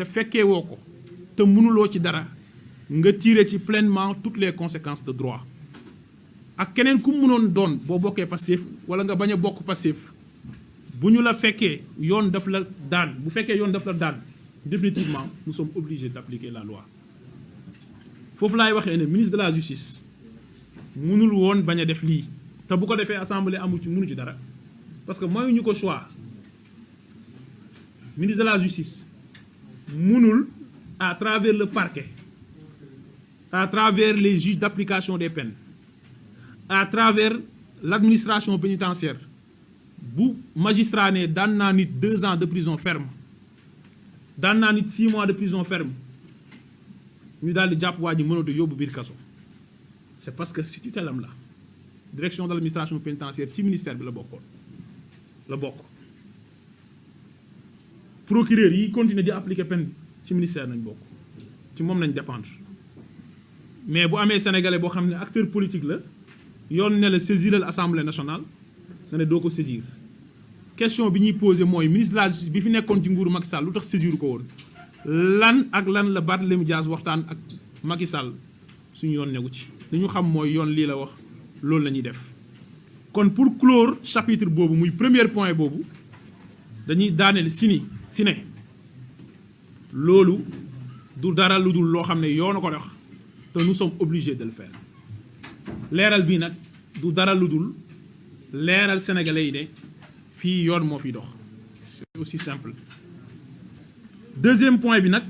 te fekkee woo ko te mënuloo ci dara nga tirer ci pleinement toutes les conséquences de droit ak keneen ku mënoon doon boo bokkee Pastef wala nga bañ a bokk Pastef bu ñu la fekkee yoon daf la daan bu fekkee yoon daf la daan définitivement nous sommes obligés d'appliquer la loi foofu laay waxee ne ministre de la justice mënul woon bañ a def lii te bu ko defee assemblée mënu ci dara parce que mooy ñu ko choix ministre de la justice mënul à travers le parquet à travers les juges d'application des peines à travers l'administration pénitentiaire bu magistrat ne daan naa nit 2 ans de prison ferme daan naa nit 6 mois de prison ferme ñu daal di jàpp waa ji mënatu yóbbu biir kaso c'est parce que si tutelam la direction de l'administration pénitentiaire ci ministère bi la bokk procureur yi continuer di appliquer peine ci ministère nañ bokk ci moom nañ dépendre mais bu amee sénégalais boo xam ne acteur politique la yoon ne la saisiral assemblée nationale nga ne doo ko saisir question bi ñuy poser mooy ministre de la justice bi fi nekkoon ci nguuru Macky Sall lu tax saisir ko woon lan ak lan la Barthélémy Dias waxtaan ak Macky Sall suñu yoon negu ci li ñu xam mooy yoon lii la wax loolu la ñuy def kon pour clore chapitre boobu muy premier point boobu dañuy daaneel si ne loolu du dara lu dul loo xam ne yoon a ko dox te nous sommes obligés de le faire leeral bii nag du dara lu dul leeral sénégalais yi ne fii yoon moo fi dox c'est aussi simple. Deuxième point bi nag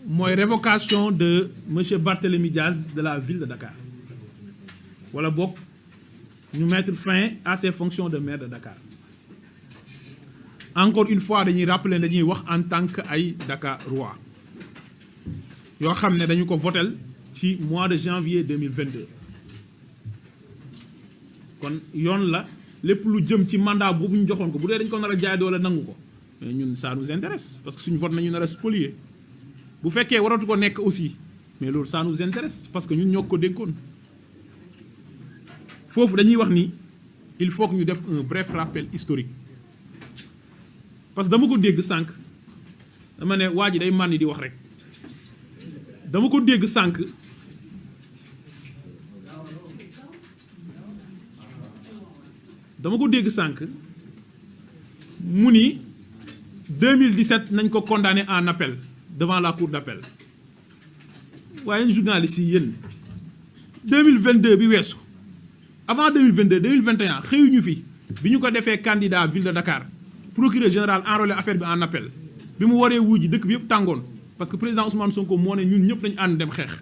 mooy révocation de monsieur Barthélémy Dias de la ville de Dakar wala bokk ñu mettre fin à ses fonctions de maire de Dakar encore une fois dañuy rappeler dañuy wax en tant que ay Dakarois yoo xam ne dañu ko votel ci mois de janvier 2022 kon yoon la lépp lu jëm ci mandat boobu ñu joxoon ko bu dee dañ ko nar a jaay doole nangu ko mais ñun ça nous intéresse parce que suñu vote nañu nar a spolier bu fekkee waratu ko nekk aussi mais loolu ça nous intéresse parce que ñun ñoo ko dénkoon foofu dañuy wax ni il faut que ñu def un bref rappel historique parce que dama ko dégg sànq dama ne waa ji day màndi di wax rek dama ko dégg sànq mu ni 2017 nañ ko condamné en appel devant la cour d'appel waaye journalistes yi yéen 2022 bi weesu avant 2022 2021 xëyuñu fi bi ñu ko defee candidat ville de Dakar procureur général enrôlé affaire bi en appel bi mu waree wuuji dëkk bi yëpp tàngoon parce que président Ousmane Sonko moo ne ñun ñëpp nañu ànd dem xeex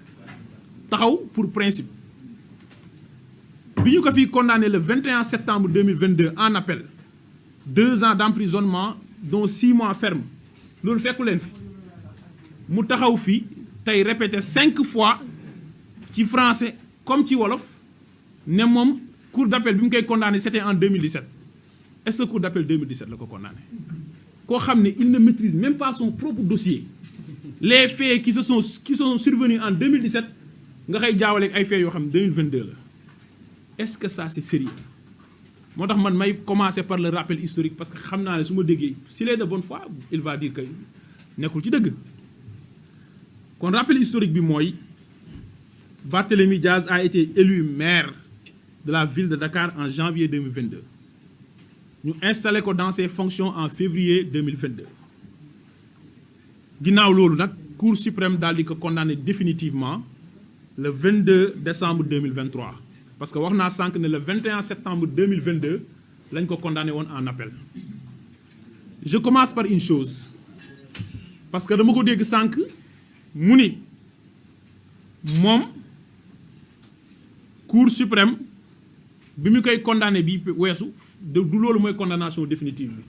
taxaw pour principe bi ñu ko fi condamné le 21 septembre 2022 en appel 2 ans d'emprisonnement dont 6 mois ferme loolu fekku leen fi mu taxaw fi tey répété 5 fois ci français comme ci wolof ne moom cour d'appel bi mu koy condamné c'était en 2017 est-ce que cour d'appel 2017 la ko condamné koo xam ne il ne maîtrise même pas son propre dossier les faits qui sont survenus en 2017 nga xëy jaawaleeg ay faits yoo xam ne 2022 la est-ce que ça c'est sérieux moo tax man may commencer par le rappel historique parce que xam naa ne su ma déggee s'il est de bonne foi il va dire que nekkul ci dëgg kon rappel historique bi mooy Barthélémy Dias a été élu maire de la ville de Dakar en janvier 2022 ñu installé ko dans ses fonctions en février 2022 ginnaaw loolu nag Cour suprême daal di ko condamné définitivement le 22 décembre 2023 parce que wax naa sànq ne le 21 septembre 2022 lañ ko condamné woon en appel je commence par une chose parce que dama ko dégg sànq mu ni moom Cour suprême bi mu koy condamné bi weesu du loolu mooy condamnation définitive bi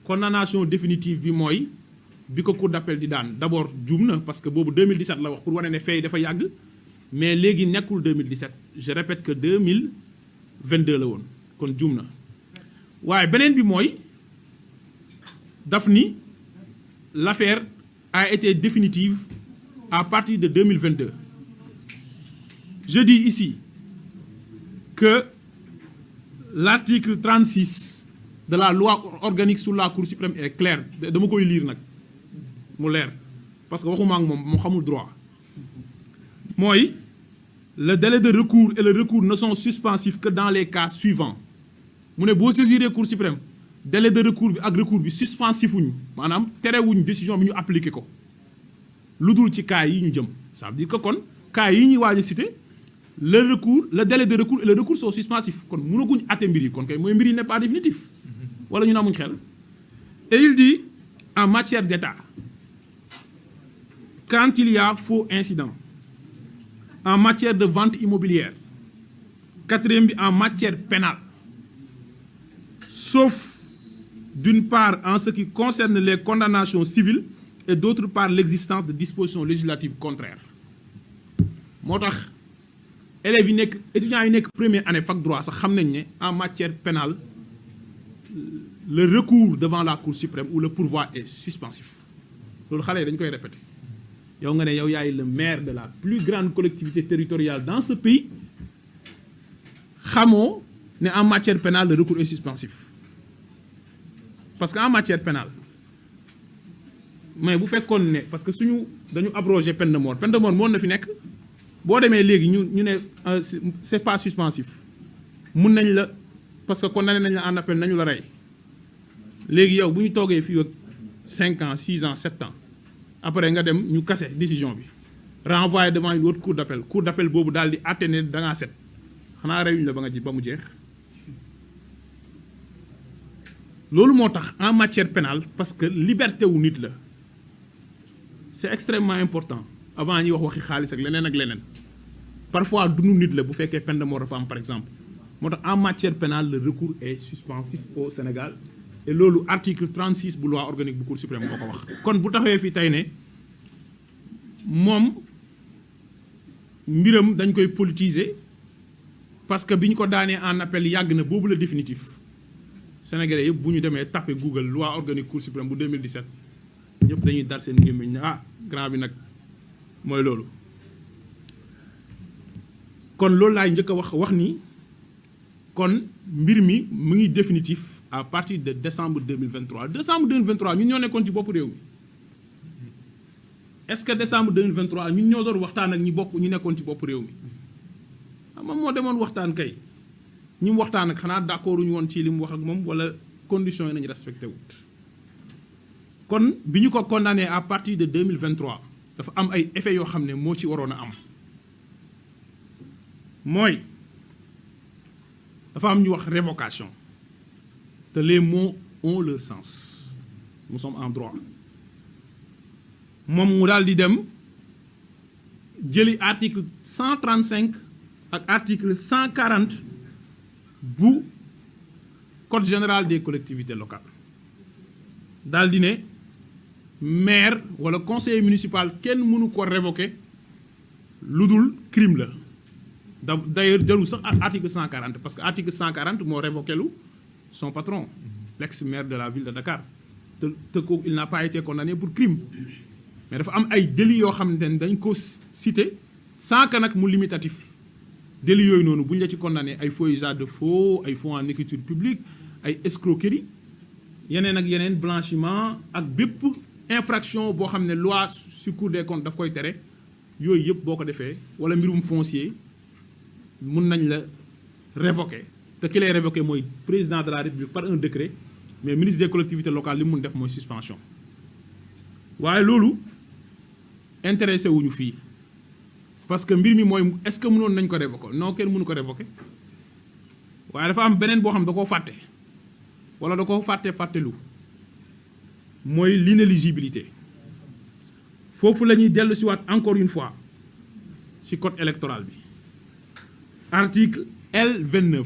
condamnation définitive bi mooy bi ko cour d'appel di daan d'abord juum na parce que boobu 2017 la wax pour wane ne fay dafa yàgg mais léegi nekkul 2017 je répète que 2022 la woon kon juum na waaye beneen bi mooy daf ni l'affaire a été définitive à partir de 2022 je dis ici que l'article 36 de la loi organique sur la Cour suprême est clair dama koy lire nag mu leer parce que waxuma ak moom moo xamul droit mooy le délai de recours et le recours ne sont suspensifs que dans les cas suivants mu ne boo saisiree Cour suprême délai de recours bi ak recours bi suspensifuñu maanaam terewuñ décision bi ñu appliqué ko lu dul ci cas yi ñu jëm ça veut dire que kon cas yi ñuy waaj a cité le recours le délai de recours et le recours sont suspensifs kon mënaguñ atte mbir yi kon kay mooy mbir yi n'est pas définitif wala ñu amuñ xel et il dit en matière d'État quand il y a faux incident en matière de vente immobilière quatrième bi en matière pénale sauf d'une part en ce qui concerne les condamnations civiles et d'autre part l'existence de dispositions législatives contraires moo tax élèves yi nekk étudiants yi nekk première année fac droit sax xam nañ ne en matière pénale le recours devant la Cour suprême ou le pourvoi est suspensif loolu xale yi dañ koy répéter yow nga ne yow yaay le maire de la plus grande collectivité territoriale dans ce pays xamoo ne en matière pénale le recours est suspensif parce que en matière pénale mais bu fekkoon ne parce que suñu dañu abroger peine de mort moon na fi nekk boo demee léegi ñu ne c'est pas suspensif mun nañ la parce que condamné nañ la en appel nañu la rey léegi yow bu ñu toogee fii ak 5 ans 6 ans 7 ans après nga dem ñu kase décision bi renvoyé devant une autre cour d'appel boobu daal di àtte ne da ngaa set xanaa reyuñ la ba nga ji ba mu jeex loolu moo tax en matière pénale parce que liberté wu nit la c'est extrêmement important avant ñuy wax waxi xaalis ak leneen parfois dunu nit la bu fekkee peine de mort dafa am par exemple moo tax en matière pénale le recours est suspensif au Sénégal et loolu article 36 bu loi organique bu Cour suprême moo ko wax kon bu taxawee fii tey ne moom mbiram dañ koy politiser parce que bi ñu ko daanee en appel yàgg na boobu la définitif Sénégalais yëpp bu ñu demee tapé Google loi organique Cour suprême bu 2017 ñëpp dañuy dar seen gémmiñ ne grand bi nag mooy loolu kon loolu laay njëkk a wax ni kon mbir mi mu ngi définitif à partir de décembre 2023 ñun ñoo nekkoon ci bopp réew mi est-ce que décembre 2023 ñun ñoo doon waxtaan ak ñu nekkoon ci bopp réew mi moom moo demoon waxtaan kay ñi mu waxtaan ak xanaa d'accord uñu woon ci li mu wax ak moom wala conditions yi nañu respecté wut kon bi ñu ko condamné à partir de 2023 dafa am ay effets yoo xam ne moo ci waroon a am mooy dafa am ñu wax révocation te les mots ont leur sens nous sommes en droit moom mu daal di dem jëli article 135 ak article 140 bu code général des collectivités locales daal di ne maire wala conseiller municipal kenn mënu ko révoquer lu dul crime la d'ailleurs jarul sax article 140 parce que article 140 moo révoqué lu son patron l'ex-maire de la ville de Dakar te ko il n'a pas été condamné pour crime mais dafa am ay délits yoo xamante ne dañ ko cité sans que nag mu limitatif délits yooyu noonu bu ñu la ci condamné ay faux usage de faux ay faux en écriture publique ay escroquerie yeneen ak yeneen blanchiment ak bépp infraction boo xam ne loi sur Cour des comptes daf koy tere yooyu yëpp boo ko defee wala mbirum foncier mun nañ la révoquer te ki lay révoquer mooy président de la République par un décret mais ministre des collectivités locales li mun def mooy suspension waaye loolu intéressé wuñu fii parce que mbir mi mooy est-ce que mënoon nañ ko révoquer non kenn mënu ko révoquer waaye dafa am beneen boo xam da koo fàtte wala da koo fàttelu mooy l'inéligibilité foofu la ñuy dellu si waat encore une fois ci code électoral bi article L29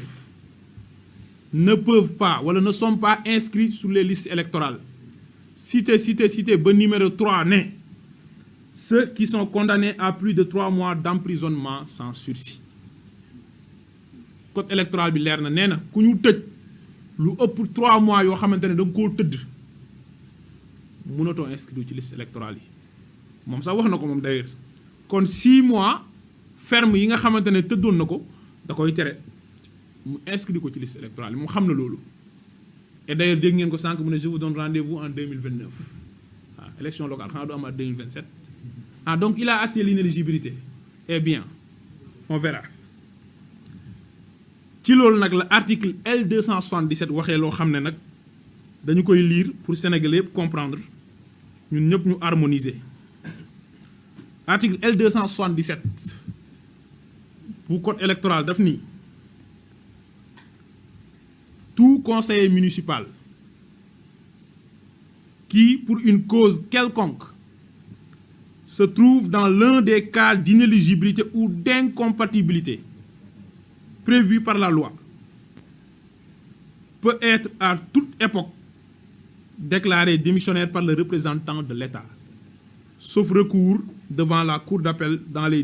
ne peuvent pas wala ne sont pas inscrits sur les listes électorales cité ba numéro 3 ne ceux qui sont condamnés à plus de 3 mois d'emprisonnement sans sursis code électoral bi leer na nee na ku ñu tëj lu ëpp 3 mois yoo xamante ne da nga koo tëdd mënatoo inscrit ci liste électorale yi moom sax wax na ko moom d'ailleurs kon 6 mois ferme yi nga xamante ne tëddoon na ko da koy tere mu inscrit ko ci liste électorale yi mu xam na loolu et d'ailleurs dégg ngeen ko sànq mu ne je vous donne rendez-vous en 2029 waaw élection locale xanaa du amaat 2027 ah donc il a acté l'inéligibilité eh bien on verra ci loolu nag la article L277 waxee loo xam ne nag dañu koy lire pour Sénégalais yëpp comprendre ñun ñëpp ñu harmoniser article L277 bu code électoral daf ni tout conseiller municipal qui, pour une cause quelconque, se trouve dans l'un des cas d'inéligibilité ou d'incompatibilité prévus par la loi, peut être à toute époque déclaré démissionnaire par le représentant de l'État, sauf recours devant la Cour d'appel dans les